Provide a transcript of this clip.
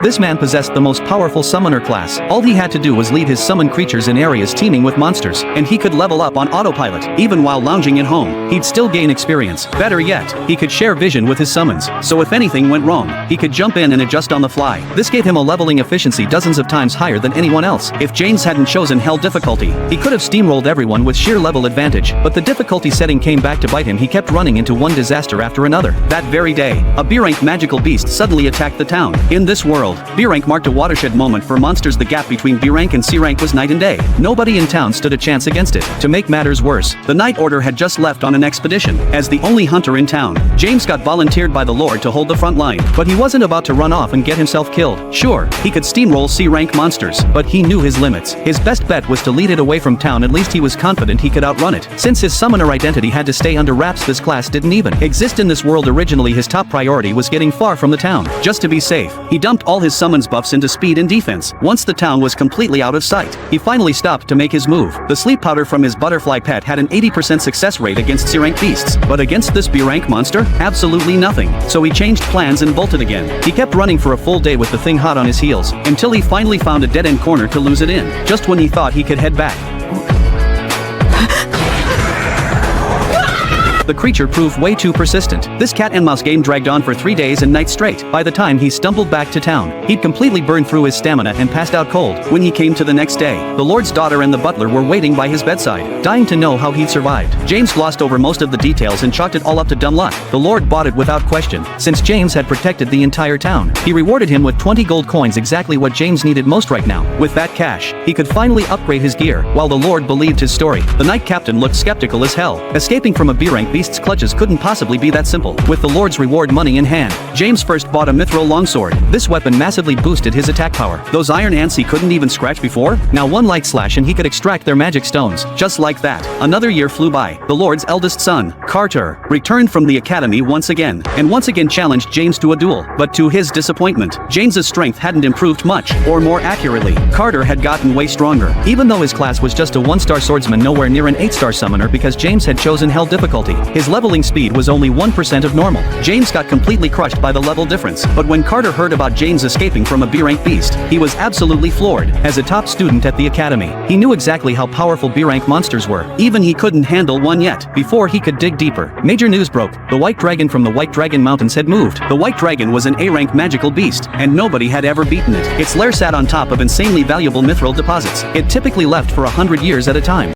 This man possessed the most powerful summoner class. All he had to do was lead his summoned creatures in areas teeming with monsters, and he could level up on autopilot. Even while lounging at home, he'd still gain experience. Better yet, he could share vision with his summons, so if anything went wrong, he could jump in and adjust on the fly. This gave him a leveling efficiency dozens of times higher than anyone else. If James hadn't chosen Hell difficulty, he could have steamrolled everyone with sheer level advantage, but the difficulty setting came back to bite him. He kept running into one disaster after another. That very day, a B-rank magical beast suddenly attacked the town. In this world, B-rank marked a watershed moment for monsters. The gap between B-rank and C-rank was night and day. Nobody in town stood a chance against it. To make matters worse, the Night Order had just left on an expedition. As the only hunter in town, James got volunteered by the Lord to hold the front line, but he wasn't about to run off and get himself killed. Sure, he could steamroll C-rank monsters, but he knew his limits. His best bet was to lead it away from town. At least he was confident he could outrun it. Since his summoner identity had to stay under wraps, this class didn't even exist in this world originally. His top priority was getting far from the town. Just to be safe, he dumped all his summons buffs into speed and defense. Once the town was completely out of sight, he finally stopped to make his move. The sleep powder from his butterfly pet had an 80% success rate against C-rank beasts, but against this B-rank monster, absolutely nothing. So he changed plans and bolted again. He kept running for a full day with the thing hot on his heels, until he finally found a dead-end corner to lose it in. Just when he thought he could head back, the creature proved way too persistent. This cat and mouse game dragged on for 3 days and nights straight. By the time he stumbled back to town, he'd completely burned through his stamina and passed out cold. When he came to the next day, the Lord's daughter and the butler were waiting by his bedside, dying to know how he'd survived. James glossed over most of the details and chalked it all up to dumb luck. The Lord bought it without question, since James had protected the entire town. He rewarded him with 20 gold coins, exactly what James needed most right now. With that cash, he could finally upgrade his gear. While the Lord believed his story, the Knight Captain looked skeptical as hell. Escaping from a B-rank beast's clutches couldn't possibly be that simple. With the Lord's reward money in hand, James first bought a mithril longsword. This weapon massively boosted his attack power. Those iron ants he couldn't even scratch before? Now one light slash and he could extract their magic stones. Just like that, another year flew by. The Lord's eldest son, Carter, returned from the academy once again, and once again challenged James to a duel. But to his disappointment, James's strength hadn't improved much, or more accurately, Carter had gotten way stronger. Even though his class was just a 1-star swordsman, nowhere near an 8-star summoner, because James had chosen Hell difficulty, his leveling speed was only 1% of normal. James got completely crushed by the level difference. But when Carter heard about James escaping from a B-rank beast, he was absolutely floored. As a top student at the academy, he knew exactly how powerful B-rank monsters were. Even he couldn't handle one yet. Before he could dig deeper, major news broke. The White Dragon from the White Dragon Mountains had moved. The White Dragon was an A-rank magical beast, and nobody had ever beaten it. Its lair sat on top of insanely valuable mithril deposits. It typically left for 100 years at a time.